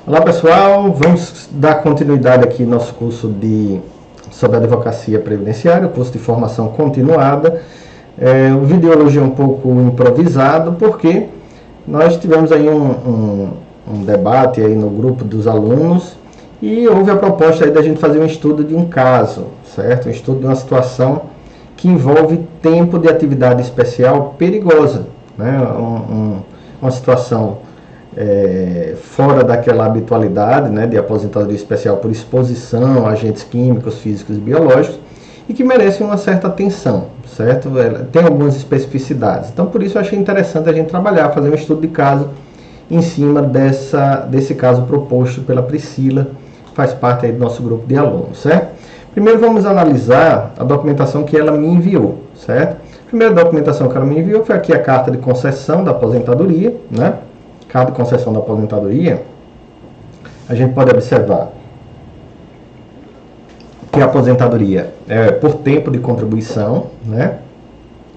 Olá pessoal, vamos dar continuidade aqui no nosso curso sobre advocacia previdenciária, curso de formação continuada. O vídeo hoje é um pouco improvisado, porque nós tivemos aí um debate aí no grupo dos alunos e houve a proposta aí da gente fazer um estudo de um caso, certo? Um estudo de uma situação que envolve tempo de atividade especial perigosa, né? Uma situação fora daquela habitualidade, né, de aposentadoria especial por exposição a agentes químicos, físicos e biológicos, e que merecem uma certa atenção, certo? Tem algumas especificidades. Então, por isso eu achei interessante a gente trabalhar, fazer um estudo de caso em cima desse caso proposto pela Priscila, que faz parte aí do nosso grupo de alunos, certo? Primeiro vamos analisar a documentação que ela me enviou, certo? A primeira documentação que ela me enviou foi aqui a carta de concessão da aposentadoria, né? Carta de concessão da aposentadoria, a gente pode observar que a aposentadoria é por tempo de contribuição, né?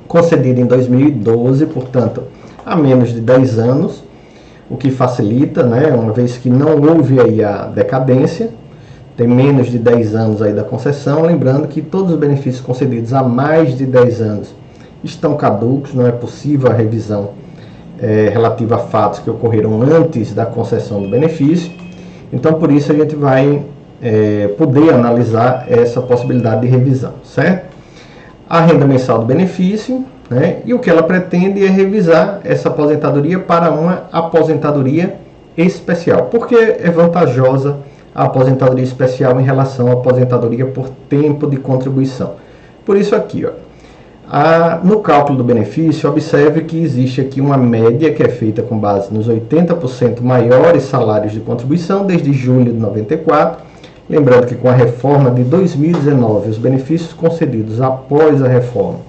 Concedida em 2012, portanto, há menos de 10 anos, o que facilita, né? Uma vez que não houve aí a decadência, tem menos de 10 anos aí da concessão, lembrando que todos os benefícios concedidos há mais de 10 anos estão caducos, não é possível a revisão relativa a fatos que ocorreram antes da concessão do benefício. Então, por isso a gente vai poder analisar essa possibilidade de revisão, certo? A renda mensal do benefício, né? E o que ela pretende é revisar essa aposentadoria para uma aposentadoria especial. Por que é vantajosa a aposentadoria especial em relação à aposentadoria por tempo de contribuição? Por isso aqui, ó. No cálculo do benefício, observe que existe aqui uma média que é feita com base nos 80% maiores salários de contribuição desde julho de 94. Lembrando que com a reforma de 2019, os benefícios concedidos após a reforma,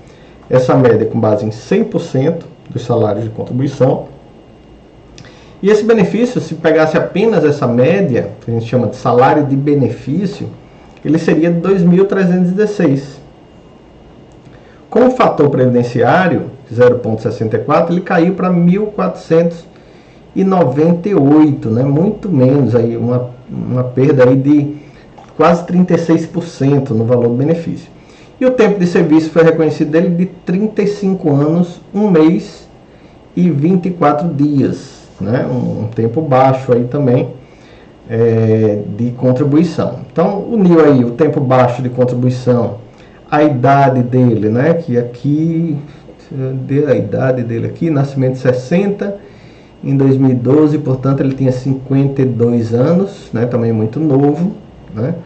essa média é com base em 100% dos salários de contribuição. E esse benefício, se pegasse apenas essa média, que a gente chama de salário de benefício, ele seria de 2.316. Com o fator previdenciário, 0,64, ele caiu para 1.498, né? Muito menos, aí, uma perda aí de quase 36% no valor do benefício. E o tempo de serviço foi reconhecido dele de 35 anos, 1 mês e 24 dias, né? Um tempo baixo aí também de contribuição. Então, uniu aí o tempo baixo de contribuição, a idade dele, né, que aqui, a idade dele aqui, nascimento 60, em 2012, portanto ele tinha 52 anos, né, também muito novo, né,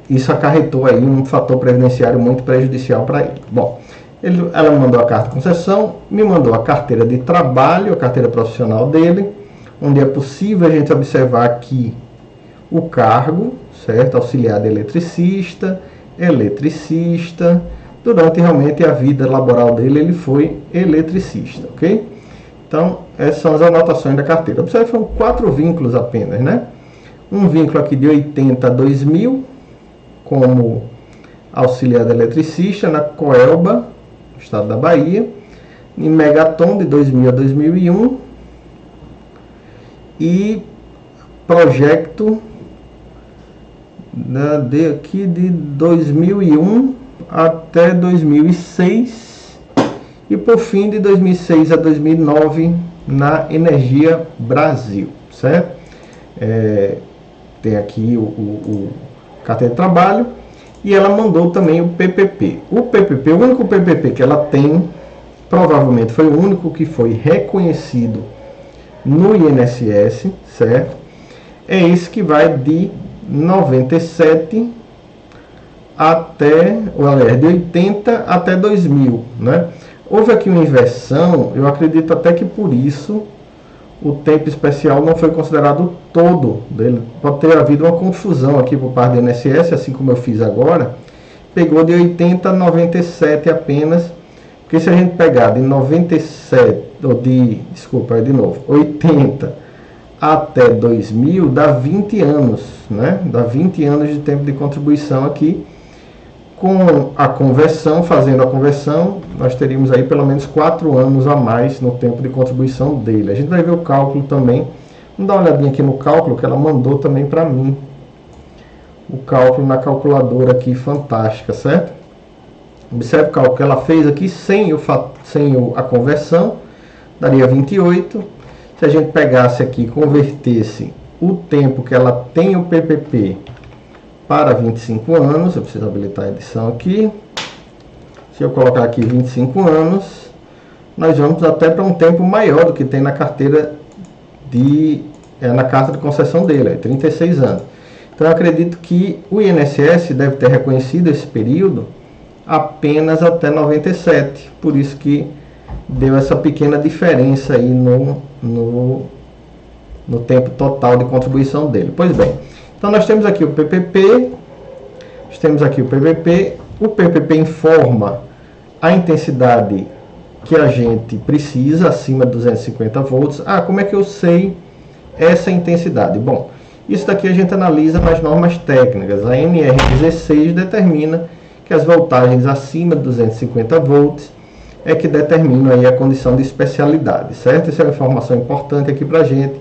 isso acarretou aí um fator previdenciário muito prejudicial para ele. Bom, ela me mandou a carta de concessão, me mandou a carteira de trabalho, a carteira profissional dele, onde é possível a gente observar aqui o cargo, certo, auxiliar de eletricista, durante realmente a vida laboral dele, ele foi eletricista, ok? Então, essas são as anotações da carteira. Observe, são 4 vínculos apenas, né? Um vínculo aqui de 80 a 2000, como auxiliar de eletricista, na Coelba, estado da Bahia, em Megaton, de 2000 a 2001, e Projeto aqui de 2001 até 2006 e por fim de 2006 a 2009 na Energia Brasil, certo? Tem aqui o carteira de trabalho e ela mandou também o PPP. O PPP, o único PPP que ela tem, provavelmente foi o único que foi reconhecido no INSS, certo? É esse que vai de 97 até, ou aliás, de 80 até 2000, né? Houve aqui uma inversão, eu acredito até que por isso o tempo especial não foi considerado todo dele. Pode ter havido uma confusão aqui por parte do INSS, assim como eu fiz agora, pegou de 80 a 97 apenas, porque se a gente pegar de 97, ou de 80 até 2000, dá 20 anos, né? Dá 20 anos de tempo de contribuição aqui. Com a conversão, fazendo a conversão, nós teríamos aí pelo menos 4 anos a mais no tempo de contribuição dele. A gente vai ver o cálculo também Vamos dar uma olhadinha aqui no cálculo que ela mandou também para mim. O cálculo na calculadora aqui, fantástica, certo? Observe o cálculo que ela fez aqui sem a conversão, daria 28. Se a gente pegasse aqui e convertesse o tempo que ela tem o PPP para 25 anos, eu preciso habilitar a edição aqui. Se eu colocar aqui 25 anos, nós vamos até para um tempo maior do que tem na carteira na carta de concessão dele, 36 anos. Então eu acredito que o INSS deve ter reconhecido esse período apenas até 97, por isso que deu essa pequena diferença aí no tempo total de contribuição dele. Pois bem, então nós temos aqui o PPP, o PPP informa a intensidade que a gente precisa, acima de 250 volts. Como é que eu sei essa intensidade? Bom, isso daqui a gente analisa nas normas técnicas. A NR16 determina que as voltagens acima de 250 volts é que determinam aí a condição de especialidade, certo? Essa é uma informação importante aqui para a gente,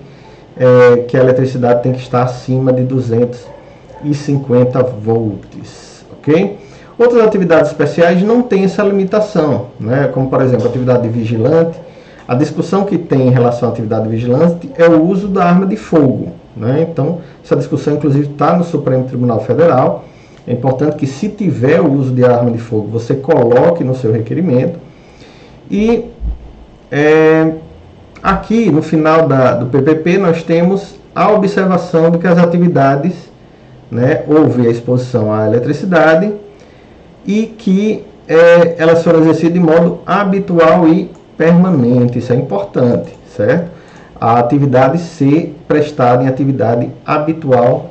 que a eletricidade tem que estar acima de 250 volts, ok? Outras atividades especiais não têm essa limitação, né? Como, por exemplo, a atividade de vigilante. A discussão que tem em relação à atividade de vigilante é o uso da arma de fogo, né? Então, essa discussão, inclusive, está no Supremo Tribunal Federal. É importante que, se tiver o uso de arma de fogo, você coloque no seu requerimento. E aqui, no final do PPP, nós temos a observação de que as atividades, né, houve a exposição à eletricidade e que elas foram exercidas de modo habitual e permanente. Isso é importante, certo? A atividade ser prestada em atividade habitual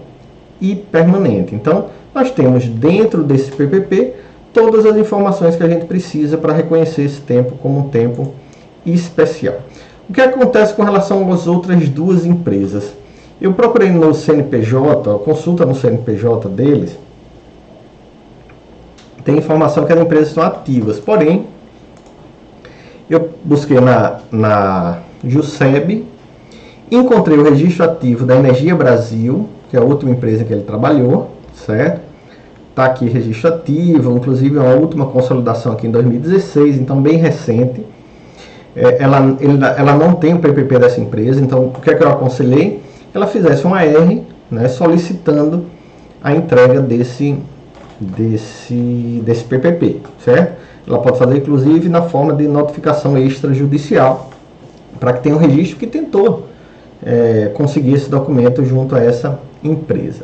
e permanente. Então, nós temos dentro desse PPP todas as informações que a gente precisa para reconhecer esse tempo como um tempo especial. O que acontece com relação às outras duas empresas? Eu procurei no CNPJ, consulta no CNPJ deles, tem informação que as empresas estão ativas, porém, eu busquei na JUSEB, encontrei o registro ativo da Energia Brasil, que é a última empresa que ele trabalhou, certo? Está aqui registro ativo, inclusive é uma última consolidação aqui em 2016, então bem recente. Ela não tem o PPP dessa empresa, então o que é que eu aconselhei? Ela fizesse um AR, né, solicitando a entrega desse PPP, certo? Ela pode fazer inclusive na forma de notificação extrajudicial, para que tenha um registro que tentou conseguir esse documento junto a essa empresa.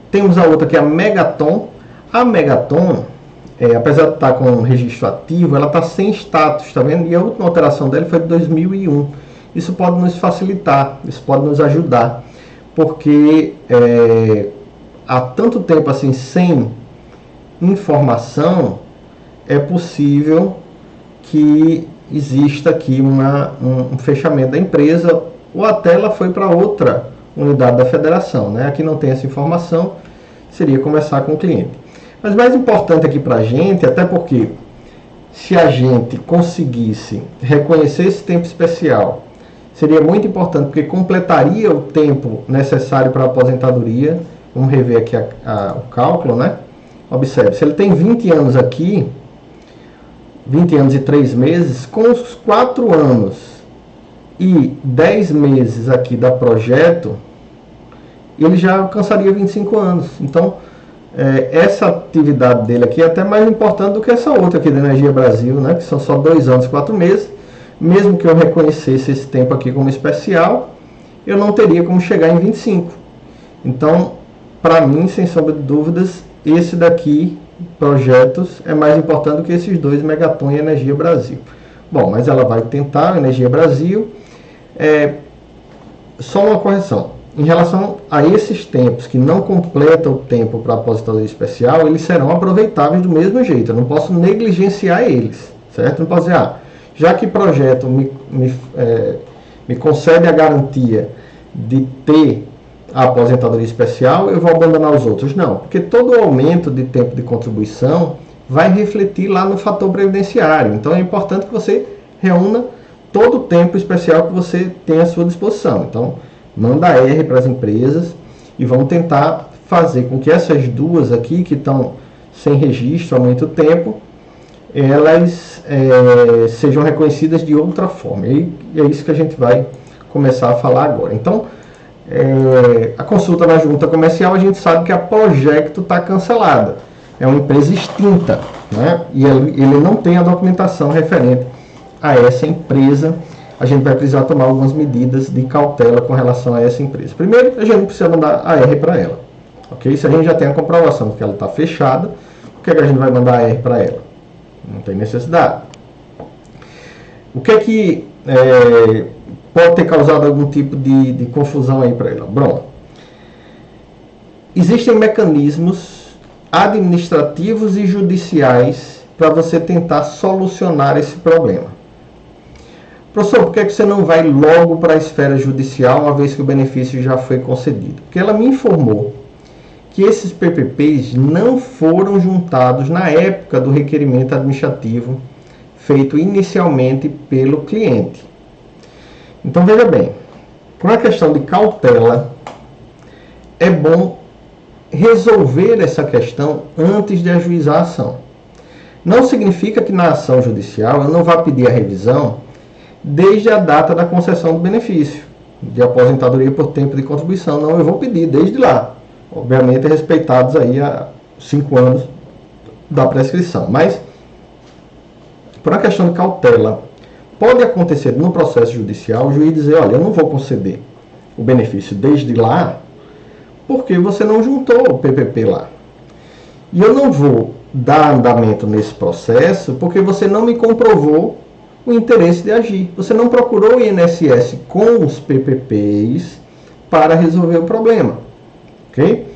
Temos a outra que é a Megaton. A Megaton, apesar de estar com um registro ativo, ela está sem status, tá vendo? E a última alteração dela foi de 2001. Isso pode nos facilitar, isso pode nos ajudar, porque há tanto tempo assim sem informação, é possível que exista aqui um fechamento da empresa, ou até ela foi para outra unidade da federação, né? Aqui não tem essa informação, seria conversar com o cliente. Mas mais importante aqui para a gente, até porque se a gente conseguisse reconhecer esse tempo especial, seria muito importante, porque completaria o tempo necessário para a aposentadoria. Vamos rever aqui o cálculo, né? Observe, se ele tem 20 anos aqui, 20 anos e 3 meses, com os 4 anos e 10 meses aqui da projeto, ele já alcançaria 25 anos. Então, essa atividade dele aqui é até mais importante do que essa outra aqui da Energia Brasil, né? Que são só 2 anos e 4 meses. Mesmo que eu reconhecesse esse tempo aqui como especial, eu não teria como chegar em 25. Então, para mim, sem sombra de dúvidas, esse daqui, projetos, é mais importante do que esses dois, Megaton e Energia Brasil. Bom, mas ela vai tentar, Energia Brasil. Só uma correção. Em relação a esses tempos que não completam o tempo para aposentadoria especial, eles serão aproveitáveis do mesmo jeito. Eu não posso negligenciar eles, certo? Não posso dizer, já que o projeto me concede a garantia de ter a aposentadoria especial, eu vou abandonar os outros. Não, porque todo aumento de tempo de contribuição vai refletir lá no fator previdenciário. Então é importante que você reúna todo o tempo especial que você tem à sua disposição. Então, manda R para as empresas e vamos tentar fazer com que essas duas aqui, que estão sem registro há muito tempo, elas sejam reconhecidas de outra forma. E é isso que a gente vai começar a falar agora. Então, a consulta na junta comercial, a gente sabe que a Projecto está cancelada. É uma empresa extinta, né? E ele não tem a documentação referente a essa empresa. A gente vai precisar tomar algumas medidas de cautela com relação a essa empresa. Primeiro, a gente precisa mandar a R para ela. Ok? Se a gente já tem a comprovação de que ela está fechada, por que a gente vai mandar a R para ela? Não tem necessidade. O que é que pode ter causado algum tipo de confusão aí para ela? Bom, existem mecanismos administrativos e judiciais para você tentar solucionar esse problema. Professor, por que você não vai logo para a esfera judicial, uma vez que o benefício já foi concedido? Porque ela me informou que esses PPPs não foram juntados na época do requerimento administrativo feito inicialmente pelo cliente. Então, veja bem, por uma questão de cautela, é bom resolver essa questão antes de ajuizar a ação. Não significa que na ação judicial eu não vá pedir a revisão desde a data da concessão do benefício, de aposentadoria por tempo de contribuição. Não, eu vou pedir desde lá. Obviamente respeitados aí a 5 anos da prescrição. Mas, por uma questão de cautela, pode acontecer no processo judicial o juiz dizer, olha, eu não vou conceder o benefício desde lá, porque você não juntou o PPP lá. E eu não vou dar andamento nesse processo porque você não me comprovou o interesse de agir. Você não procurou o INSS com os PPPs para resolver o problema. Ok?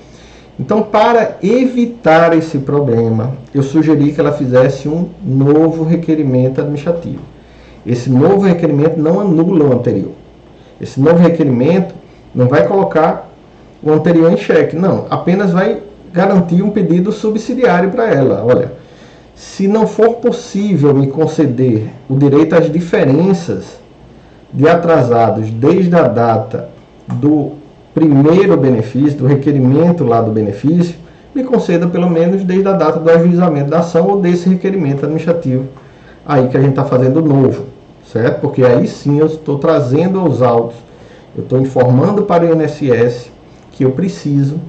Então, para evitar esse problema, eu sugeri que ela fizesse um novo requerimento administrativo. Esse novo requerimento não anula o anterior. Esse novo requerimento não vai colocar o anterior em xeque, não. Apenas vai garantir um pedido subsidiário para ela. Olha, se não for possível me conceder o direito às diferenças de atrasados desde a data do primeiro benefício, do requerimento lá do benefício, me conceda pelo menos desde a data do ajuizamento da ação ou desse requerimento administrativo aí que a gente está fazendo novo, certo? Porque aí sim eu estou trazendo aos autos, eu estou informando para o INSS que eu preciso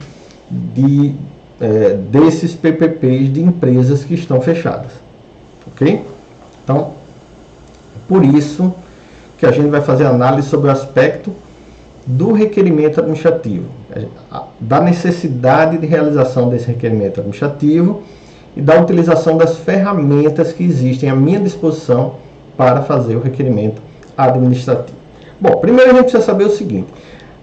desses PPPs de empresas que estão fechadas, ok? Então, por isso que a gente vai fazer análise sobre o aspecto do requerimento administrativo, da necessidade de realização desse requerimento administrativo e da utilização das ferramentas que existem à minha disposição para fazer o requerimento administrativo. Bom, primeiro a gente precisa saber o seguinte,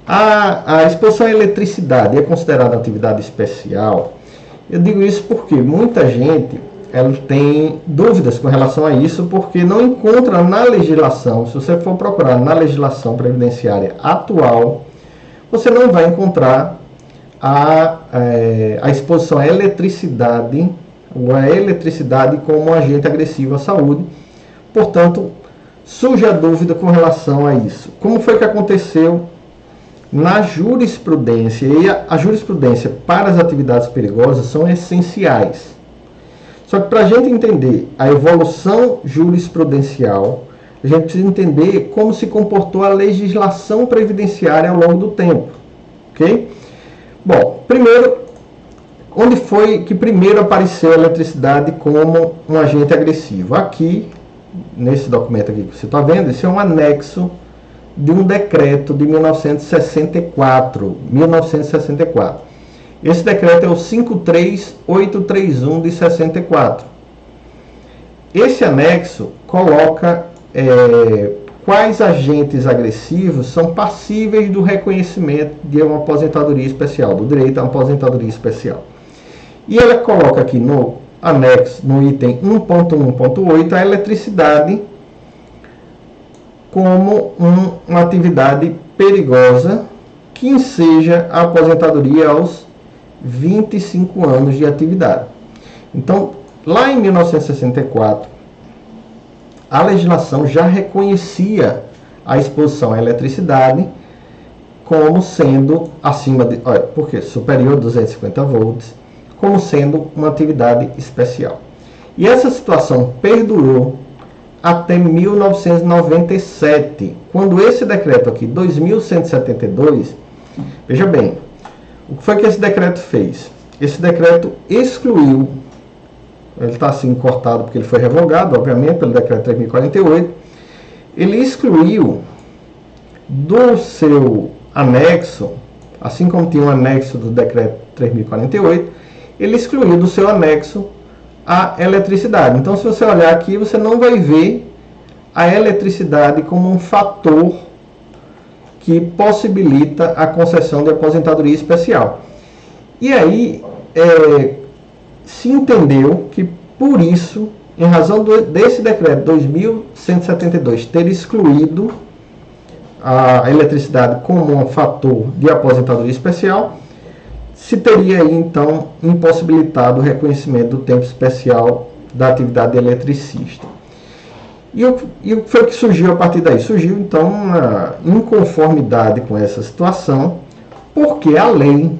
a exposição à eletricidade é considerada atividade especial. Eu digo isso porque muita gente tem dúvidas com relação a isso, porque não encontra na legislação, se você for procurar na legislação previdenciária atual, você não vai encontrar a exposição à eletricidade, ou a eletricidade como um agente agressivo à saúde. Portanto, surge a dúvida com relação a isso. Como foi que aconteceu na jurisprudência? E a jurisprudência para as atividades perigosas são essenciais. Só que para a gente entender a evolução jurisprudencial, a gente precisa entender como se comportou a legislação previdenciária ao longo do tempo. Ok? Bom, primeiro, onde foi que primeiro apareceu a eletricidade como um agente agressivo? Aqui, nesse documento aqui que você está vendo, esse é um anexo de um decreto de 1964. Esse decreto é o 53831 de 64. Esse anexo coloca quais agentes agressivos são passíveis do reconhecimento de uma aposentadoria especial, do direito a uma aposentadoria especial. E ela coloca aqui no anexo, no item 1.1.8, a eletricidade como uma atividade perigosa que enseja a aposentadoria aos 25 anos de atividade. Então, lá em 1964, a legislação já reconhecia a exposição à eletricidade como sendo acima de, olha, por quê? Superior a 250 volts, como sendo uma atividade especial. E essa situação perdurou até 1997, quando esse decreto aqui, 2172, veja bem, o que foi que esse decreto fez? Esse decreto excluiu, ele está assim cortado porque ele foi revogado, obviamente, pelo decreto 3048, ele excluiu do seu anexo, assim como tinha um anexo do decreto 3048, ele excluiu do seu anexo a eletricidade. Então, se você olhar aqui, você não vai ver a eletricidade como um fator que possibilita a concessão de aposentadoria especial. E aí, se entendeu que, por isso, em razão desse decreto 2172 ter excluído a eletricidade como um fator de aposentadoria especial, se teria aí, então, impossibilitado o reconhecimento do tempo especial da atividade de eletricista. E o que foi que surgiu a partir daí? Surgiu, então, uma inconformidade com essa situação, porque a lei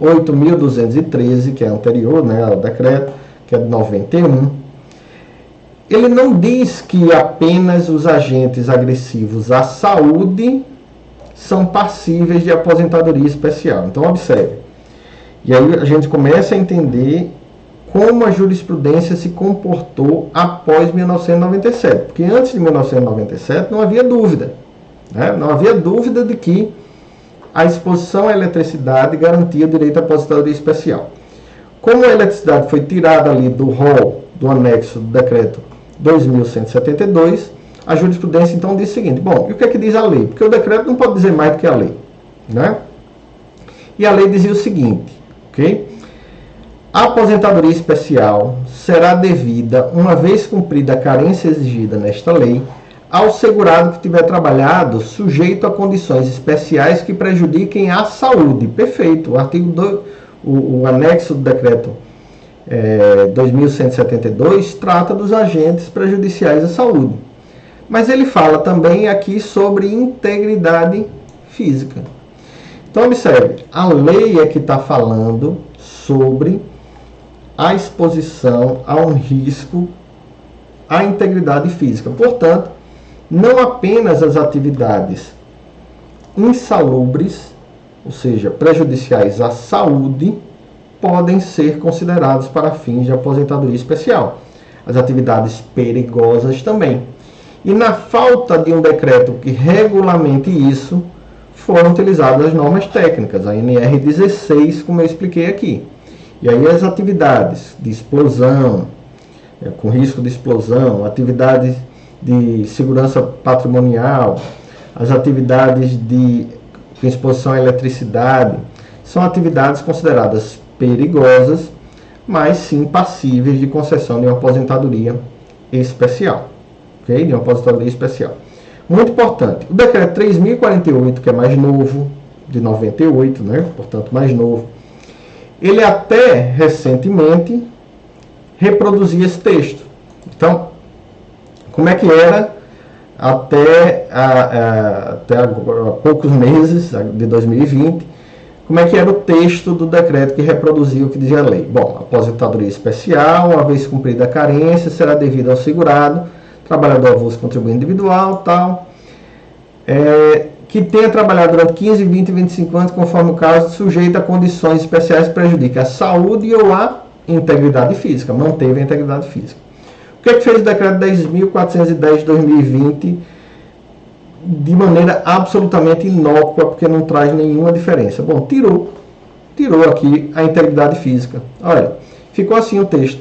8.213, que é anterior, né, ao decreto, que é de 91, ele não diz que apenas os agentes agressivos à saúde são passíveis de aposentadoria especial. Então, observe. E aí a gente começa a entender como a jurisprudência se comportou após 1997. Porque antes de 1997 não havia dúvida. Né? Não havia dúvida de que a exposição à eletricidade garantia o direito à aposentadoria especial. Como a eletricidade foi tirada ali do rol do anexo do decreto 2172, a jurisprudência então diz o seguinte: bom, e o que é que diz a lei? Porque o decreto não pode dizer mais do que a lei, né? E a lei dizia o seguinte, ok? A aposentadoria especial será devida, uma vez cumprida a carência exigida nesta lei, ao segurado que tiver trabalhado sujeito a condições especiais que prejudiquem a saúde. Perfeito. O artigo 2, o anexo do decreto 2172 trata dos agentes prejudiciais à saúde. Mas ele fala também aqui sobre integridade física. Então, observe, a lei é que está falando sobre a exposição a um risco à integridade física. Portanto, não apenas as atividades insalubres, ou seja, prejudiciais à saúde, podem ser consideradas para fins de aposentadoria especial. As atividades perigosas também. E na falta de um decreto que regulamente isso, foram utilizadas as normas técnicas, a NR 16, como eu expliquei aqui. E aí as atividades de explosão, com risco de explosão, atividades de segurança patrimonial, as atividades de exposição à eletricidade, são atividades consideradas perigosas, mas sim passíveis de concessão de uma aposentadoria especial. Ok? De uma aposentadoria especial. Muito importante, o decreto 3048, que é mais novo, de 98, né? Portanto mais novo, ele até recentemente reproduzia esse texto. Então, como é que era até há poucos meses de 2020, como é que era o texto do decreto que reproduzia o que dizia a lei? Bom, aposentadoria especial, uma vez cumprida a carência, será devida ao segurado, trabalhador avulso, contribuinte individual, tal, que tenha trabalhado durante 15, 20 e 25 anos, conforme o caso, sujeito a condições especiais que prejudiquem a saúde ou a integridade física, manteve a integridade física. O que é que fez o decreto 10.410 de 2020 de maneira absolutamente inócua, porque não traz nenhuma diferença? Bom, tirou aqui a integridade física. Olha, ficou assim o texto.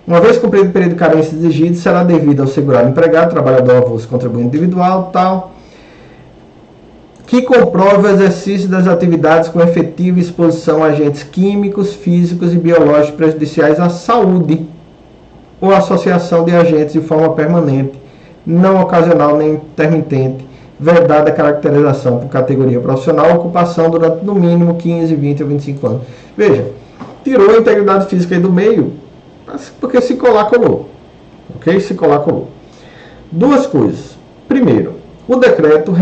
Uma vez cumprido o período de carência exigido, será devido ao segurado empregado, trabalhador avulso, contribuinte individual, tal, que comprove o exercício das atividades com efetiva exposição a agentes químicos, físicos e biológicos prejudiciais à saúde ou associação de agentes de forma permanente, não ocasional nem intermitente, vedada a caracterização por categoria profissional, ocupação durante no mínimo 15, 20 ou 25 anos. Veja, tirou a integridade física aí do meio, porque se colar, colou. Ok? Se colar, colou. Duas coisas. Primeiro, o decreto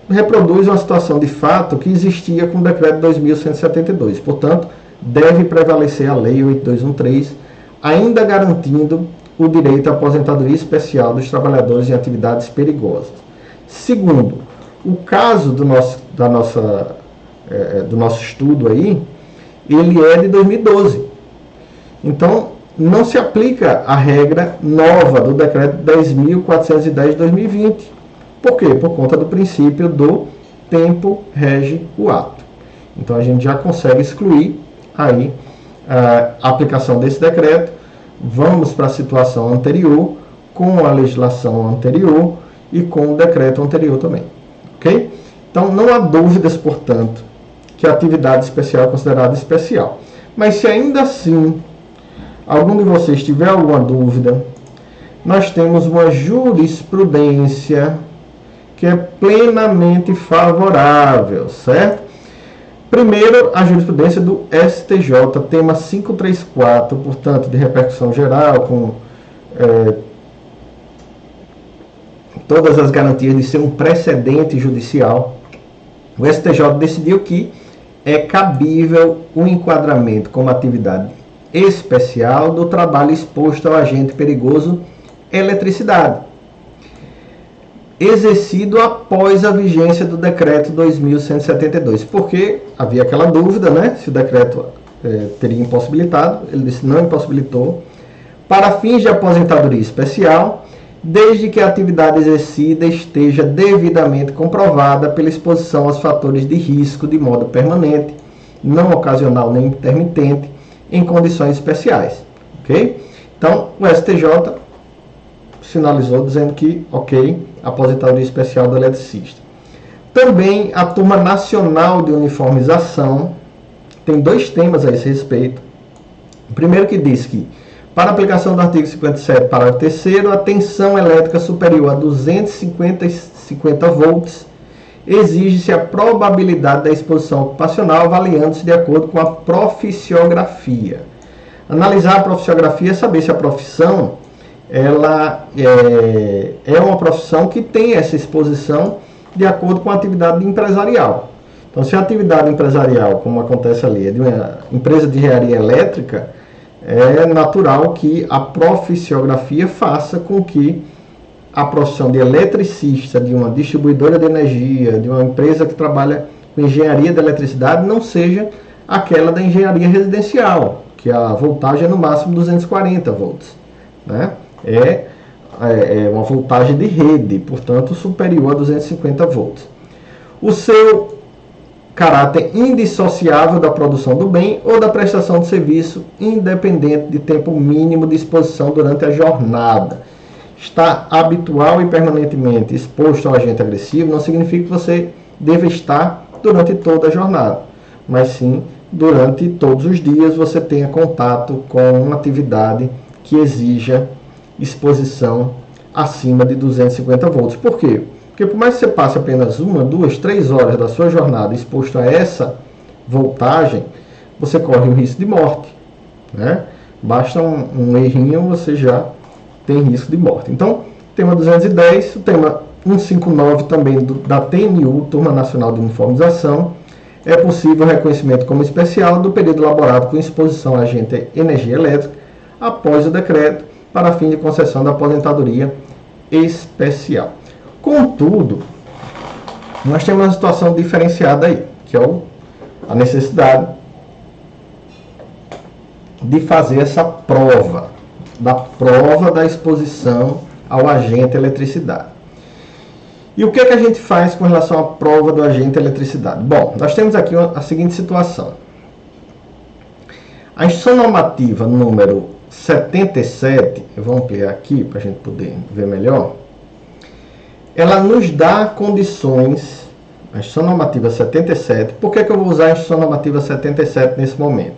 reproduz uma situação de fato que existia com o decreto 2172. Portanto, deve prevalecer a Lei 8213, ainda garantindo o direito à aposentadoria especial dos trabalhadores em atividades perigosas. Segundo, o caso do nosso estudo aí, ele é de 2012. Então, não se aplica a regra nova do decreto 10.410 de 2020. Por quê? Por conta do princípio do tempo rege o ato. Então, a gente já consegue excluir aí a aplicação desse decreto. Vamos para a situação anterior, com a legislação anterior e com o decreto anterior também. Ok? Então, não há dúvidas, portanto, que a atividade especial é considerada especial. Mas se ainda assim algum de vocês tiver alguma dúvida, nós temos uma jurisprudência que é plenamente favorável, certo? Primeiro, a jurisprudência do STJ, tema 534, portanto, de repercussão geral, com todas as garantias de ser um precedente judicial. O STJ decidiu que é cabível o enquadramento como atividade especial do trabalho exposto ao agente perigoso eletricidade, exercido após a vigência do decreto 2172, porque havia aquela dúvida, né, se o decreto teria impossibilitado. Ele disse não impossibilitou, para fins de aposentadoria especial, desde que a atividade exercida esteja devidamente comprovada pela exposição aos fatores de risco de modo permanente, não ocasional nem intermitente, em condições especiais. Ok? Então, o STJ sinalizou dizendo que, ok, aposentadoria especial do eletricista. Também a Turma Nacional de Uniformização tem dois temas a esse respeito. O primeiro, que diz que, para aplicação do artigo 57, parágrafo 3º, a tensão elétrica superior a 250 volts exige-se a probabilidade da exposição ocupacional, avaliando-se de acordo com a proficiografia. Analisar a proficiografia é saber se a profissão ela é uma profissão que tem essa exposição de acordo com a atividade empresarial. Então, se a atividade empresarial, como acontece ali, é de uma empresa de engenharia elétrica, é natural que a proficiografia faça com que a profissão de eletricista de uma distribuidora de energia, de uma empresa que trabalha com engenharia de eletricidade, não seja aquela da engenharia residencial, que a voltagem é no máximo 240 volts, né? É uma voltagem de rede, portanto superior a 250 volts. O seu caráter indissociável da produção do bem ou da prestação de serviço, independente de tempo mínimo de exposição durante a jornada. Estar habitual e permanentemente exposto ao agente agressivo não significa que você deve estar durante toda a jornada, mas sim durante todos os dias você tenha contato com uma atividade que exija exposição acima de 250 volts. Por quê? Porque por mais que você passe apenas 1, 2, 3 horas da sua jornada exposto a essa voltagem, você corre o risco de morte, né? Basta um errinho, você já tem risco de morte. Então, tema 210, o tema 159 também da TNU, Turma Nacional de Uniformização, é possível o reconhecimento como especial do período laborado com exposição a agente energia elétrica após o decreto para fim de concessão da aposentadoria especial. Contudo, nós temos uma situação diferenciada aí, que é a necessidade de fazer essa prova da exposição ao agente eletricidade. E o que é que a gente faz com relação à prova do agente eletricidade? Bom, nós temos aqui a seguinte situação. A instrução normativa número 77, eu vou ampliar aqui para a gente poder ver melhor, ela nos dá condições, a instrução normativa 77, por que eu vou usar a instrução normativa 77 nesse momento?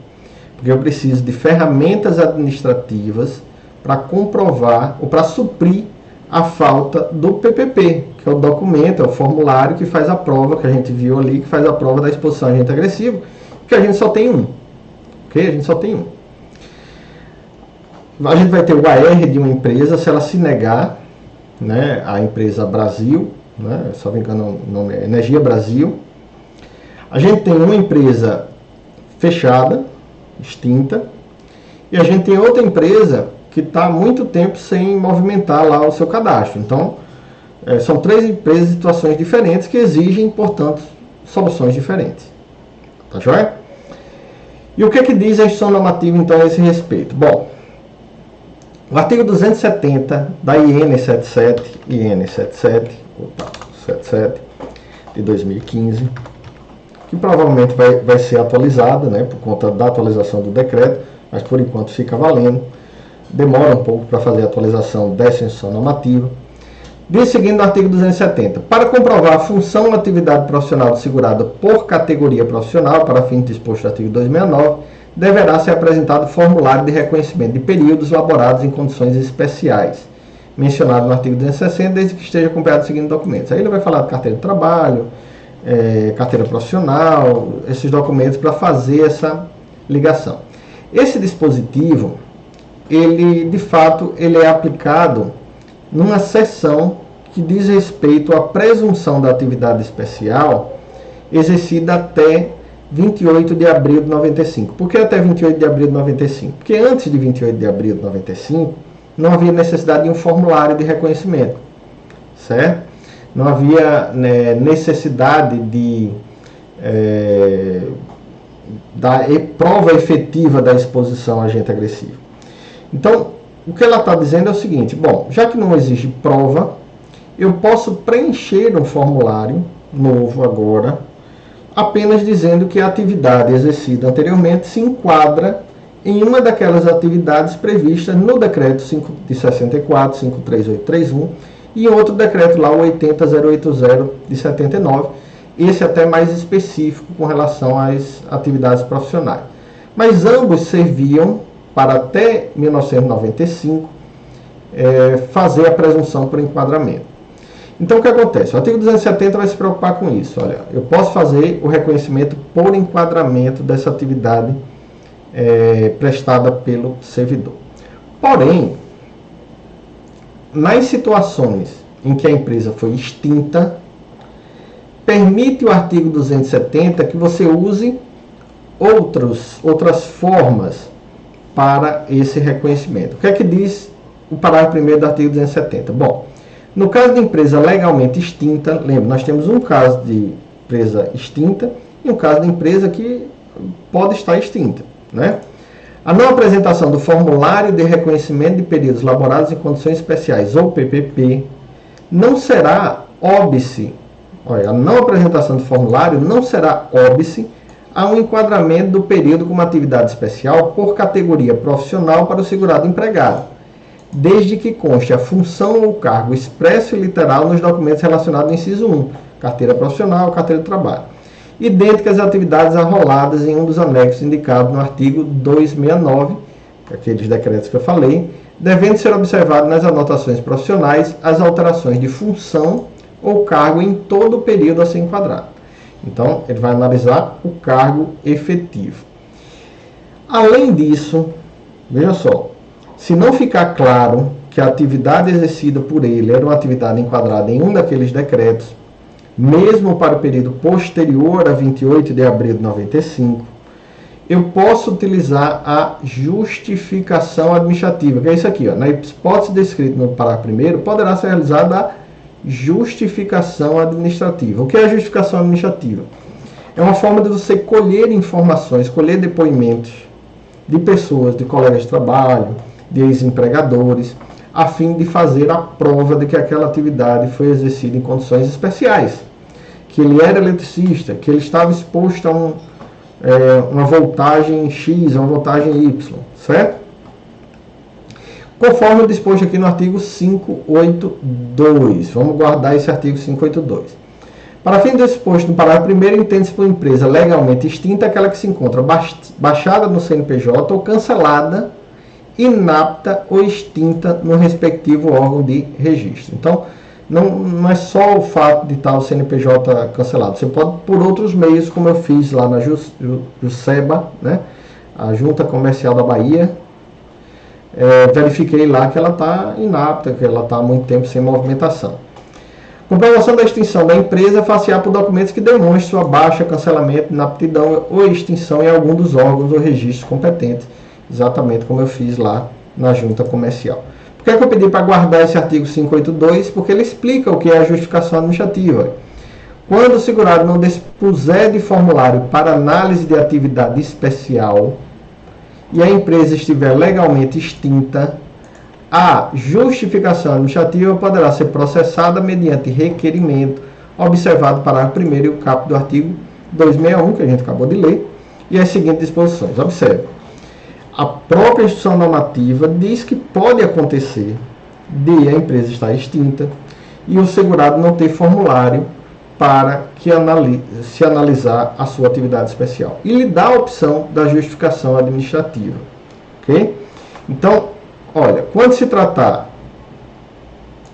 Porque eu preciso de ferramentas administrativas para comprovar ou para suprir a falta do PPP, que é o documento, é o formulário que faz a prova, que a gente viu ali, que faz a prova da exposição a agente agressivo, que a gente só tem um. Ok? A gente só tem um. A gente vai ter o AR de uma empresa, se ela se negar, né, a empresa Brasil, né, se não me engano o nome é Energia Brasil. A gente tem uma empresa fechada, extinta, e a gente tem outra empresa que está há muito tempo sem movimentar lá o seu cadastro. Então, são três empresas em situações diferentes que exigem, portanto, soluções diferentes. Tá joia? E o que é que diz a instituição normativa, então, a esse respeito? Bom, o artigo 270 da IN 77 de 2015, que provavelmente vai ser atualizada, né, por conta da atualização do decreto, mas por enquanto fica valendo. Demora um pouco para fazer a atualização dessa instituição normativa. Diz seguindo no artigo 270, para comprovar a função ou atividade profissional do segurado por categoria profissional, para fim disposto no artigo 269, deverá ser apresentado formulário de reconhecimento de períodos laborados em condições especiais, mencionado no artigo 260, desde que esteja acompanhado dos seguintes documentos. Aí ele vai falar de carteira de trabalho, carteira profissional, esses documentos para fazer essa ligação. Esse dispositivo, ele de fato, ele é aplicado numa seção que diz respeito à presunção da atividade especial exercida até 28 de abril de 95. Por que até 28 de abril de 95? Porque antes de 28 de abril de 95, não havia necessidade de um formulário de reconhecimento, certo? Não havia necessidade de da prova efetiva da exposição a agente agressivo. Então, o que ela está dizendo é o seguinte: bom, já que não existe prova, eu posso preencher um formulário novo agora, apenas dizendo que a atividade exercida anteriormente se enquadra em uma daquelas atividades previstas no decreto 5 de 64, 53831, e outro decreto lá, o 80080 de 79, esse até mais específico com relação às atividades profissionais. Mas ambos serviam para até 1995 fazer a presunção por enquadramento. Então o que acontece? O artigo 270 vai se preocupar com isso. Olha, eu posso fazer o reconhecimento por enquadramento dessa atividade prestada pelo servidor. Porém, nas situações em que a empresa foi extinta, permite o artigo 270 que você use outras formas para esse reconhecimento. O que é que diz o parágrafo 1º do artigo 270? Bom, no caso de empresa legalmente extinta, lembra, nós temos um caso de empresa extinta e um caso de empresa que pode estar extinta, né? A não apresentação do formulário de reconhecimento de períodos laborados em condições especiais, ou PPP, não será óbice. Olha, a não apresentação do formulário não será óbice a um enquadramento do período como atividade especial por categoria profissional para o segurado empregado, desde que conste a função ou cargo expresso e literal nos documentos relacionados ao inciso 1, carteira profissional, carteira de trabalho, idênticas às atividades arroladas em um dos anexos indicados no artigo 269, aqueles decretos que eu falei, devendo ser observado nas anotações profissionais as alterações de função ou cargo em todo o período a ser enquadrado. Então, ele vai analisar o cargo efetivo. Além disso, veja só, se não ficar claro que a atividade exercida por ele era uma atividade enquadrada em um daqueles decretos, mesmo para o período posterior a 28 de abril de 95, eu posso utilizar a justificação administrativa, que é isso aqui, ó, na hipótese descrita no parágrafo 1º, poderá ser realizada a justificação administrativa. O que é a justificação administrativa? É uma forma de você colher informações, colher depoimentos de pessoas, de colegas de trabalho, de ex-empregadores, a fim de fazer a prova de que aquela atividade foi exercida em condições especiais, que ele era eletricista, que ele estava exposto a uma voltagem X, uma voltagem Y, certo? Conforme disposto aqui no artigo 582. Vamos guardar esse artigo 582. Para fim do exposto no parágrafo 1º, entende-se por empresa legalmente extinta aquela que se encontra baixada no CNPJ ou cancelada, inapta ou extinta no respectivo órgão de registro. Então, não é só o fato de estar o CNPJ cancelado. Você pode, por outros meios, como eu fiz lá na Jusceba, né? A Junta Comercial da Bahia, verifiquei lá que ela está inapta, que ela está há muito tempo sem movimentação. Comprovação da extinção da empresa facial por documentos que demonstrem sua baixa, cancelamento, inaptidão ou extinção em algum dos órgãos ou registros competentes, exatamente como eu fiz lá na junta comercial. Por que é que eu pedi para guardar esse artigo 582? Porque ele explica o que é a justificação administrativa. Quando o segurado não dispuser de formulário para análise de atividade especial e a empresa estiver legalmente extinta, a justificação administrativa poderá ser processada mediante requerimento, observado o parágrafo 1º e o caput do artigo 261, que a gente acabou de ler, e as seguintes disposições. Observe. A própria instituição normativa diz que pode acontecer de a empresa estar extinta e o segurado não ter formulário para que se analisar a sua atividade especial. E lhe dá a opção da justificação administrativa. Ok? Então, olha, quando se tratar,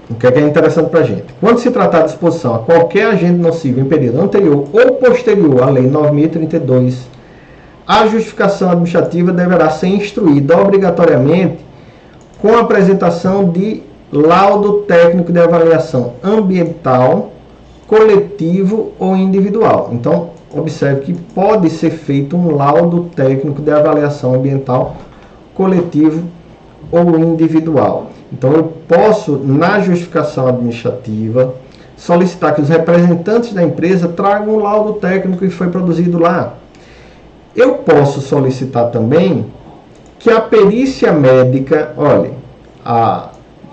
o que é interessante para a gente? Quando se tratar de exposição a qualquer agente nocivo em período anterior ou posterior à Lei 9.032, a justificação administrativa deverá ser instruída obrigatoriamente com a apresentação de laudo técnico de avaliação ambiental, coletivo ou individual. Então, observe que pode ser feito um laudo técnico de avaliação ambiental, coletivo ou individual. Então, eu posso, na justificação administrativa, solicitar que os representantes da empresa tragam o laudo técnico que foi produzido lá. Eu posso solicitar também que a perícia médica, olha, a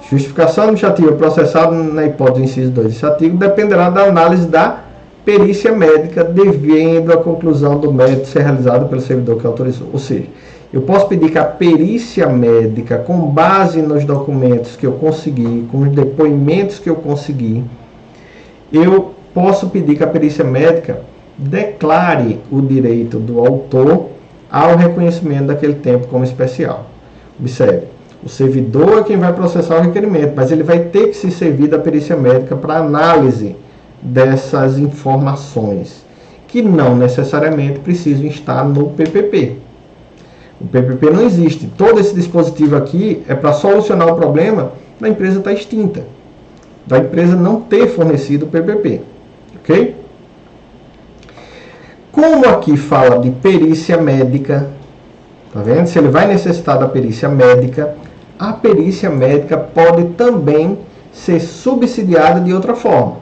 justificação administrativa processada na hipótese do inciso 2 desse artigo dependerá da análise da perícia médica, devendo a conclusão do mérito ser realizada pelo servidor que autorizou. Ou seja, eu posso pedir que a perícia médica, com base nos documentos que eu consegui, com os depoimentos que eu consegui, eu posso pedir que a perícia médica declare o direito do autor ao reconhecimento daquele tempo como especial. Observe, o servidor é quem vai processar o requerimento, mas ele vai ter que se servir da perícia médica para análise dessas informações, que não necessariamente precisam estar no PPP. O PPP não existe. Todo esse dispositivo aqui é para solucionar o problema da empresa estar extinta, da empresa não ter fornecido o PPP. Ok? Como aqui fala de perícia médica, tá vendo? Se ele vai necessitar da perícia médica, a perícia médica pode também ser subsidiada de outra forma.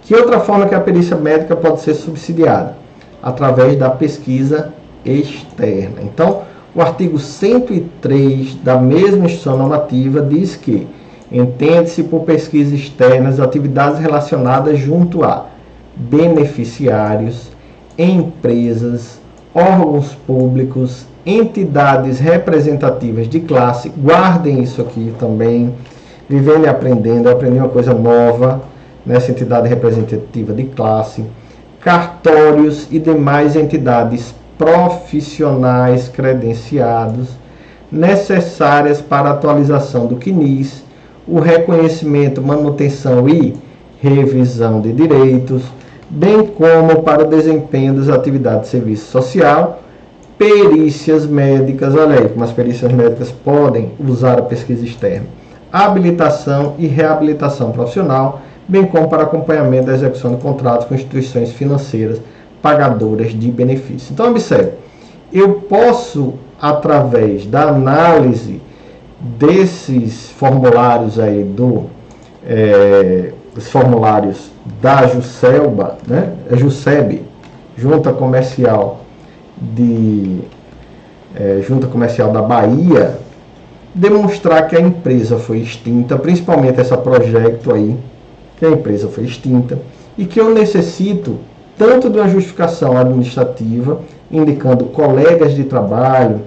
Que outra forma que a perícia médica pode ser subsidiada? Através da pesquisa externa. Então, o artigo 103 da mesma instituição normativa diz que entende-se por pesquisa externa as atividades relacionadas junto a beneficiários, empresas, órgãos públicos, entidades representativas de classe. Guardem isso aqui também. Vivendo e aprendendo, eu aprendi uma coisa nova nessa entidade representativa de classe. Cartórios e demais entidades profissionais credenciados necessárias para a atualização do CNIS, o reconhecimento, manutenção e revisão de direitos, bem como para o desempenho das atividades de serviço social, perícias médicas, olha aí como as perícias médicas podem usar a pesquisa externa, habilitação e reabilitação profissional, bem como para acompanhamento da execução de contratos com instituições financeiras pagadoras de benefícios. Então, observe, eu posso, através da análise desses formulários aí os formulários da JUSELBA, né? JUSEB, Junta Comercial da Bahia, demonstrar que a empresa foi extinta, principalmente essa Projecto aí, que a empresa foi extinta, e que eu necessito tanto de uma justificação administrativa, indicando colegas de trabalho,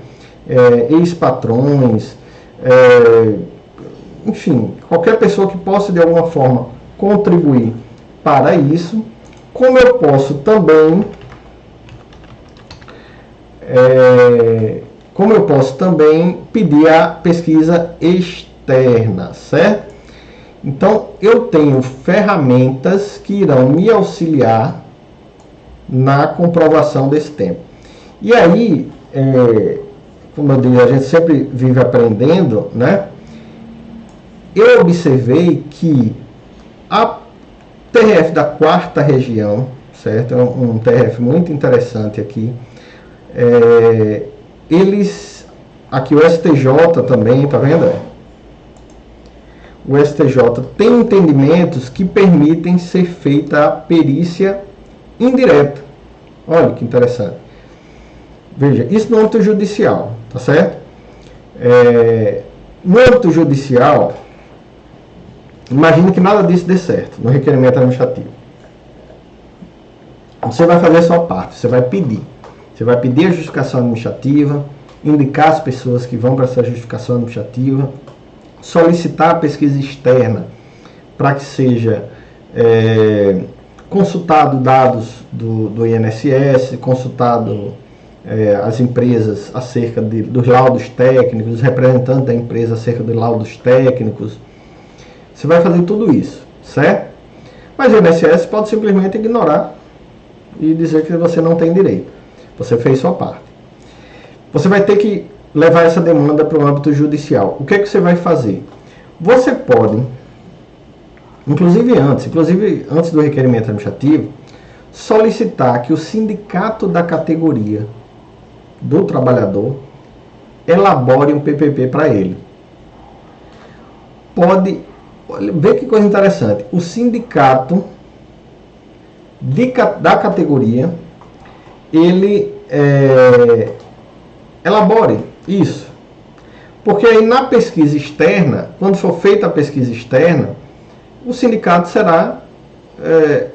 ex-patrões, enfim, qualquer pessoa que possa de alguma forma contribuir para isso, como eu posso também pedir a pesquisa externa, certo? Então, eu tenho ferramentas que irão me auxiliar na comprovação desse tempo. E aí, como eu digo, a gente sempre vive aprendendo, né? Eu observei que a TRF da 4ª região, certo? É um TRF muito interessante aqui. Eles, aqui o STJ também, tá vendo? O STJ tem entendimentos que permitem ser feita a perícia indireta. Olha que interessante. Veja, isso no âmbito judicial, tá certo? No âmbito judicial, imagine que nada disso dê certo no requerimento administrativo. Você vai fazer a sua parte, você vai pedir. Você vai pedir a justificação administrativa, indicar as pessoas que vão para essa justificação administrativa, solicitar a pesquisa externa para que seja consultado dados do INSS, consultado as empresas acerca dos laudos técnicos, os representantes da empresa acerca dos laudos técnicos. Você vai fazer tudo isso, certo? Mas o INSS pode simplesmente ignorar e dizer que você não tem direito. Você fez sua parte. Você vai ter que levar essa demanda para o âmbito judicial. O que é que você vai fazer? Você pode, inclusive antes do requerimento administrativo, solicitar que o sindicato da categoria do trabalhador elabore um PPP para ele. Pode, ver que coisa interessante, o sindicato da categoria, ele elabore isso. Porque aí na pesquisa externa, quando for feita a pesquisa externa, o sindicato será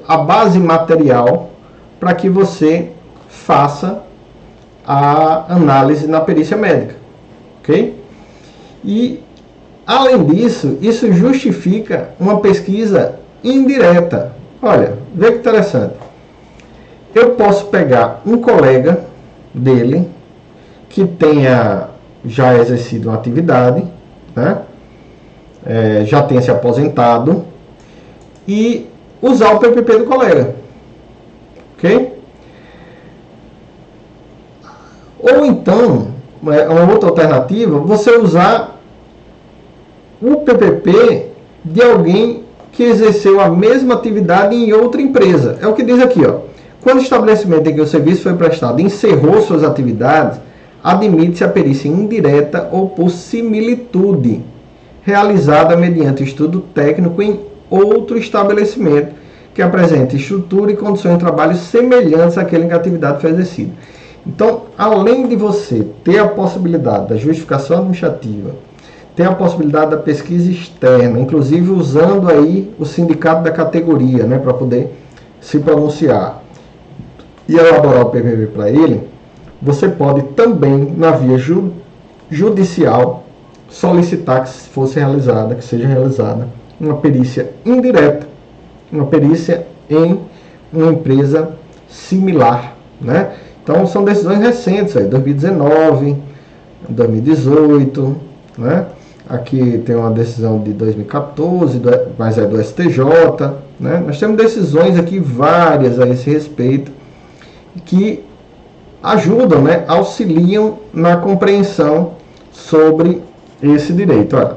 a base material para que você faça a análise na perícia médica, ok? E, além disso, isso justifica uma pesquisa indireta. Olha, vê que interessante. Eu posso pegar um colega dele que tenha já exercido uma atividade, né? Já tenha se aposentado, e usar o PPP do colega, ok? Ou então, uma outra alternativa, você usar o PPP de alguém que exerceu a mesma atividade em outra empresa. É o que diz aqui, ó. Quando o estabelecimento em que o serviço foi prestado encerrou suas atividades, admite-se a perícia indireta ou por similitude, realizada mediante estudo técnico em outro estabelecimento que apresente estrutura e condições de trabalho semelhantes àquele em que a atividade foi exercida. Então, além de você ter a possibilidade da justificação administrativa, ter a possibilidade da pesquisa externa, inclusive usando aí o sindicato da categoria, né, para poder se pronunciar e elaborar o PPP para ele, você pode também, na via judicial, solicitar que seja realizada uma perícia indireta, uma perícia em uma empresa similar, né? Então, são decisões recentes, aí, 2019, 2018, né? Aqui tem uma decisão de 2014, mas é do STJ, né? Nós temos decisões aqui várias a esse respeito, que ajudam, né? Auxiliam na compreensão sobre esse direito. Olha,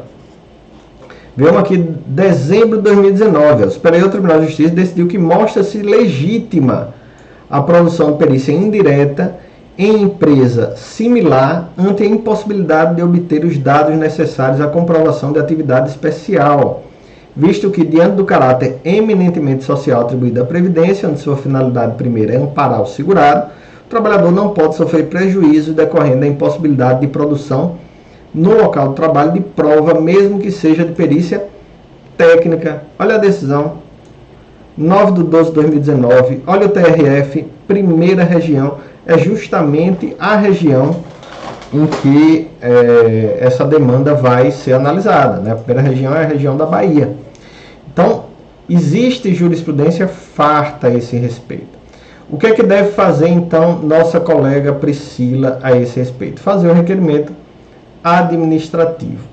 vemos aqui dezembro de 2019, o Superior Tribunal de Justiça decidiu que mostra-se legítima a produção de perícia indireta em empresa similar ante a impossibilidade de obter os dados necessários à comprovação de atividade especial, visto que, diante do caráter eminentemente social atribuído à Previdência, onde sua finalidade primeira é amparar o segurado, o trabalhador não pode sofrer prejuízo decorrendo da impossibilidade de produção no local do trabalho de prova, mesmo que seja de perícia técnica. Olha a decisão, 9/12/2019, olha o TRF, primeira região, é justamente a região em que essa demanda vai ser analisada, né? A primeira região é a região da Bahia. Então, existe jurisprudência farta a esse respeito. O que é que deve fazer, então, nossa colega Priscila a esse respeito? Fazer o requerimento administrativo.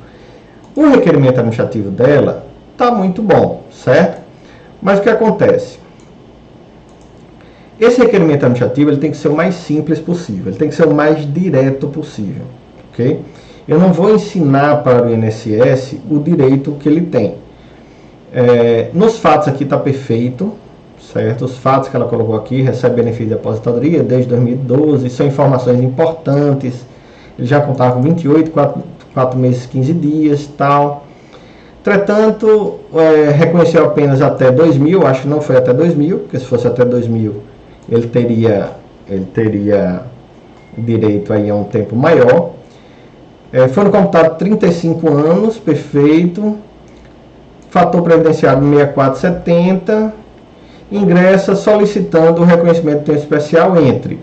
O requerimento administrativo dela está muito bom, certo? Mas o que acontece? Esse requerimento administrativo ele tem que ser o mais simples possível, ele tem que ser o mais direto possível. ok? Eu não vou ensinar para o INSS o direito que ele tem. Nos fatos aqui está perfeito, certo? Os fatos que ela colocou aqui, recebe benefício de aposentadoria desde 2012, são informações importantes. Ele já contava com 28, 4 meses, 15 dias, tal. Entretanto, reconheceu apenas até 2000, acho que não foi até 2000, porque se fosse até 2000, ele teria direito aí a um tempo maior. Foram computados 35 anos, perfeito. Fator previdenciário 6470. Ingressa solicitando o reconhecimento de tempo especial entre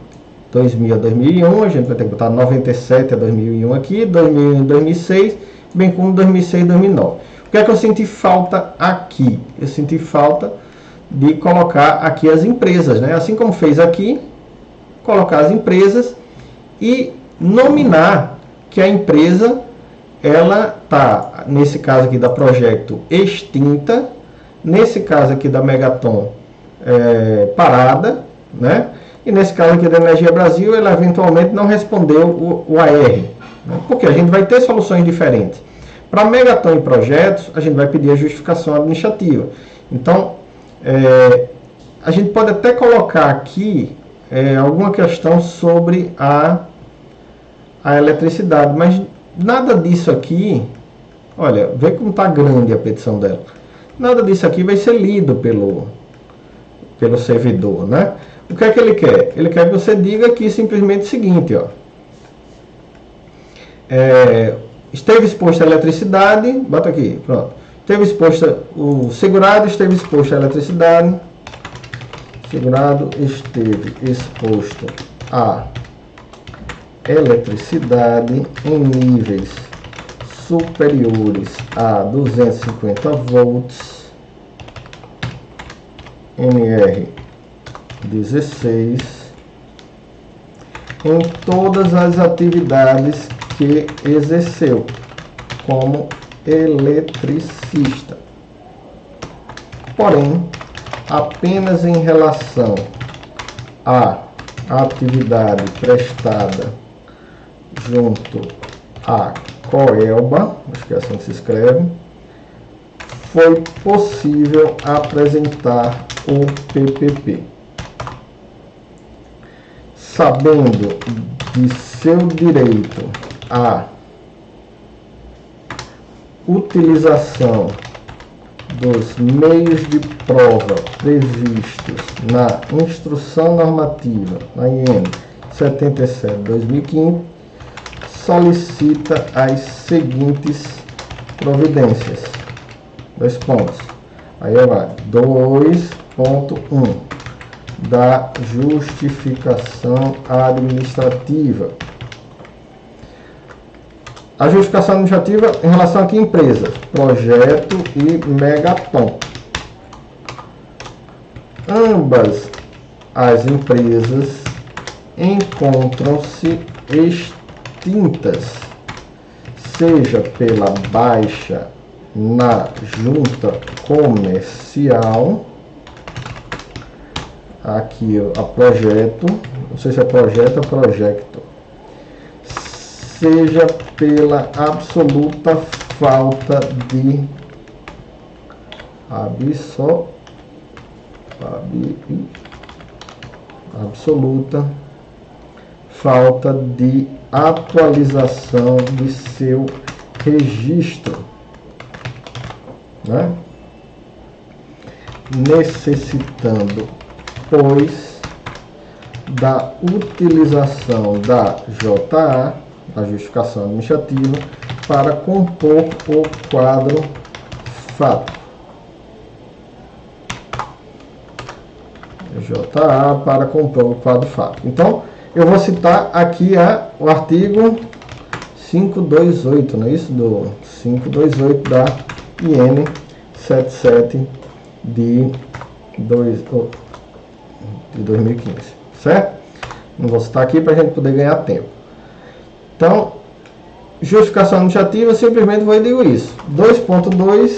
2000 a 2001, a gente vai ter que botar 97 a 2001 aqui, 2001 a 2006, bem como 2006 a 2009. O que é que eu senti falta aqui? Eu senti falta de colocar aqui as empresas, né? Assim como fez aqui, colocar as empresas e nominar que a empresa, ela está, nesse caso aqui da Projeto, extinta, nesse caso aqui da Megaton, parada, né? E nesse caso aqui da Energia Brasil, ela eventualmente não respondeu o AR, né? Porque a gente vai ter soluções diferentes. Para Megaton e projetos, a gente vai pedir a justificação administrativa. Então, a gente pode até colocar aqui alguma questão sobre a eletricidade, mas nada disso aqui, olha, vê como está grande a petição dela. Nada disso aqui vai ser lido pelo servidor, né? O que é que ele quer? Ele quer que você diga aqui simplesmente o seguinte, ó. Esteve exposto à eletricidade, bota aqui, pronto. O segurado esteve exposto à eletricidade. Segurado esteve exposto à eletricidade em níveis superiores a 250 volts, NR16, em todas as atividades que exerceu como eletricista. Porém, apenas em relação à atividade prestada junto à Coelba, acho que é assim que se escreve, foi possível apresentar o PPP. Sabendo de seu direito à utilização dos meios de prova previstos na Instrução Normativa, na IN 77/2015, solicita as seguintes providências. 2 pontos. Aí vai 2.1 da justificação administrativa. A justificação administrativa em relação aqui a empresas, Projeto e Megaton. Ambas as empresas encontram-se extintas, seja pela baixa na junta comercial, aqui a Projeto, não sei se é Projeto ou Projecto, seja pela absoluta falta de absoluta falta de atualização de seu registro, né? Necessitando, pois, da utilização da JA, a justificação administrativa, para compor o quadro fato. JA para compor o quadro fato. Então, eu vou citar aqui o artigo 528, não é isso? Do 528 da IN 77 de 2015, certo? Não vou citar aqui para a gente poder ganhar tempo. Então, justificação administrativa, simplesmente vou dizer isso. 2.2,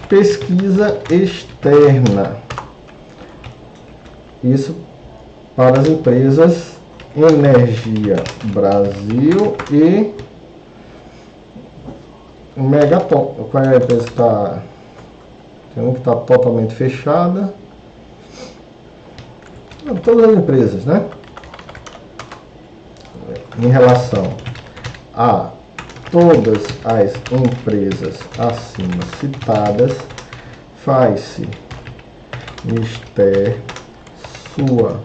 pesquisa externa. Isso para as empresas Energia Brasil e Megaton. Qual é a empresa que está? Tem uma que está totalmente fechada. Todas as empresas, né? Em relação a todas as empresas acima citadas, faz-se mister sua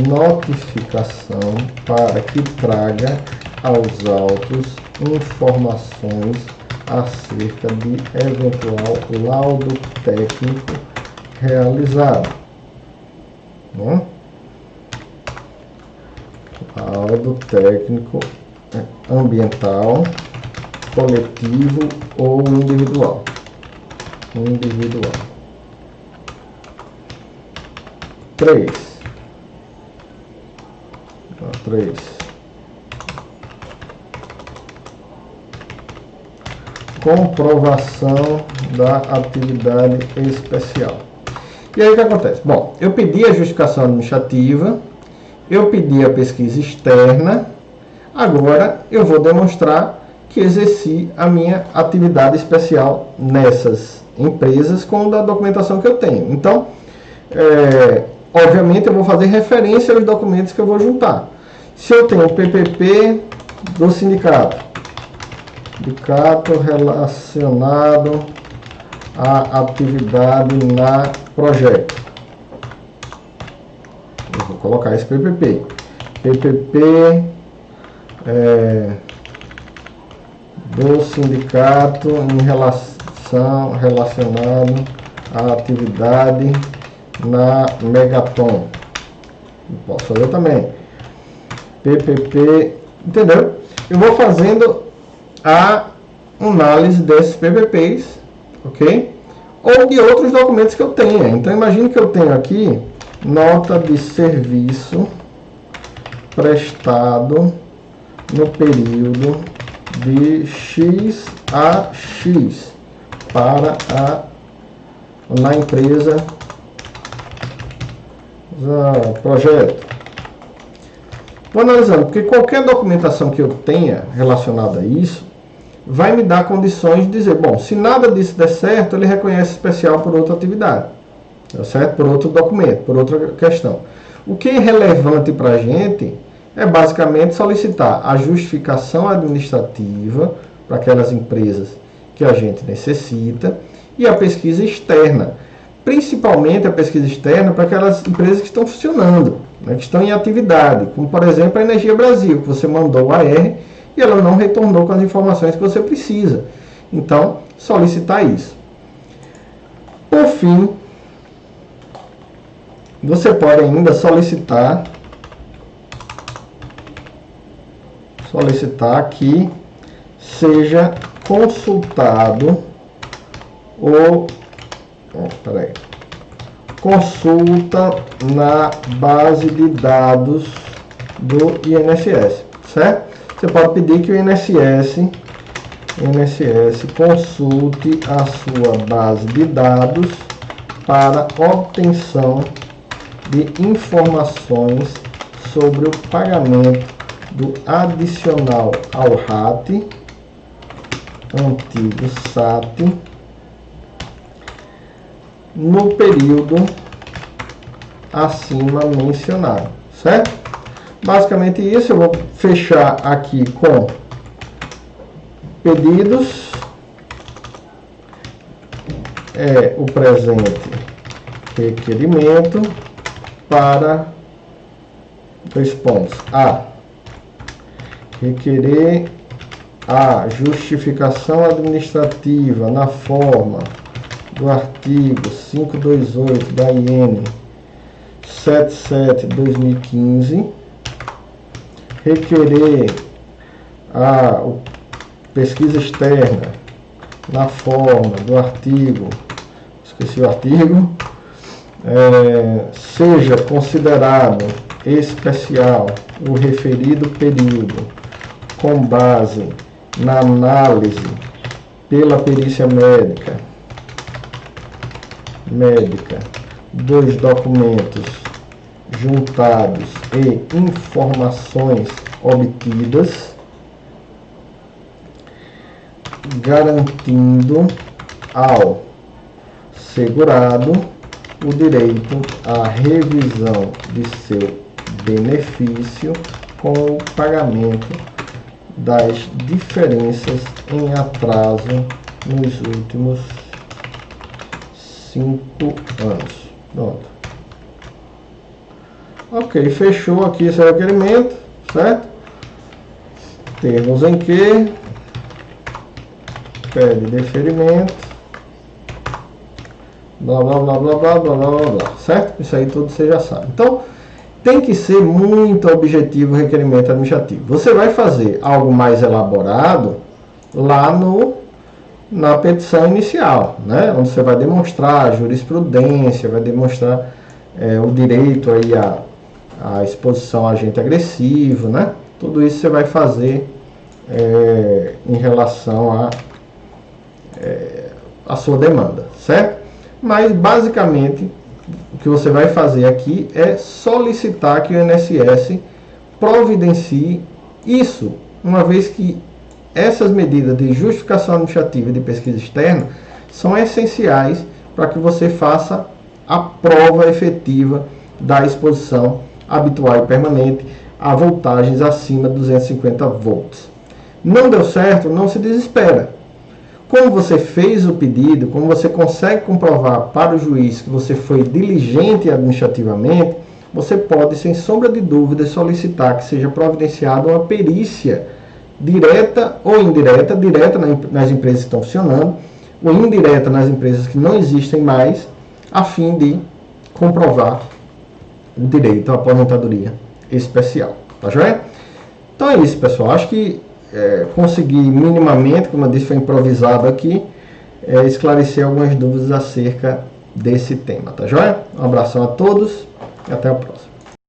notificação para que traga aos autos informações acerca de eventual laudo técnico realizado, né? Laudo técnico ambiental, coletivo ou individual. Individual. 3. Comprovação da atividade especial. E aí o que acontece? Bom, eu pedi a justificação administrativa, eu pedi a pesquisa externa, agora eu vou demonstrar que exerci a minha atividade especial nessas empresas com a documentação que eu tenho. Então, obviamente eu vou fazer referência aos documentos que eu vou juntar. Se eu tenho o PPP do sindicato relacionado à atividade na projeto, eu vou colocar esse PPP. PPP do sindicato relacionado à atividade na Megaton. Posso fazer também. PPP, entendeu? Eu vou fazendo a análise desses PPPs, ok? Ou de outros documentos que eu tenha. Então, imagine que eu tenho aqui nota de serviço prestado no período de X a X na empresa projeto. Vou analisando, porque qualquer documentação que eu tenha relacionada a isso vai me dar condições de dizer, bom, se nada disso der certo, ele reconhece especial por outra atividade, tá certo? Por outro documento, por outra questão. O que é relevante para a gente é basicamente solicitar a justificação administrativa para aquelas empresas que a gente necessita e a pesquisa externa, principalmente a pesquisa externa para aquelas empresas que estão funcionando, né, que estão em atividade, como por exemplo a Energia Brasil, que você mandou o AR e ela não retornou com as informações que você precisa. Então, solicitar isso. Por fim, você pode ainda solicitar que seja consultado consulta na base de dados do INSS, certo? Você pode pedir que o INSS consulte a sua base de dados para obtenção de informações sobre o pagamento do adicional ao RAT, antigo SAT, no período acima mencionado, certo? Basicamente isso. Eu vou fechar aqui com pedidos, o presente requerimento para 2 pontos. A. Requerer a justificação administrativa na forma do artigo 528 da IN 77/2015, requerer a pesquisa externa na forma do artigo, esqueci o artigo, seja considerado especial o referido período com base na análise pela perícia médica dos documentos juntados e informações obtidas, garantindo ao segurado o direito à revisão de seu benefício com o pagamento das diferenças em atraso nos últimos 5 anos. Pronto. Ok, fechou aqui esse requerimento, certo? Termos em que pede deferimento, blá blá blá blá blá blá blá blá, certo? Isso aí tudo você já sabe. Então, tem que ser muito objetivo o requerimento administrativo. Você vai fazer algo mais elaborado lá na petição inicial, né? Onde você vai demonstrar a jurisprudência, vai demonstrar o direito aí à exposição a agente agressivo, né? Tudo isso você vai fazer em relação à sua demanda, certo? Mas basicamente o que você vai fazer aqui é solicitar que o INSS providencie isso, uma vez que essas medidas de justificação administrativa e de pesquisa externa são essenciais para que você faça a prova efetiva da exposição habitual e permanente a voltagens acima de 250 volts. Não deu certo, não se desespera. Como você fez o pedido, como você consegue comprovar para o juiz que você foi diligente administrativamente, você pode, sem sombra de dúvida, solicitar que seja providenciada uma perícia direta ou indireta, direta nas empresas que estão funcionando, ou indireta nas empresas que não existem mais, a fim de comprovar o direito à aposentadoria especial. Tá joia? Então é isso, pessoal. Acho que consegui minimamente, como eu disse, foi improvisado aqui, esclarecer algumas dúvidas acerca desse tema. Tá joia? Um abração a todos e até a próxima.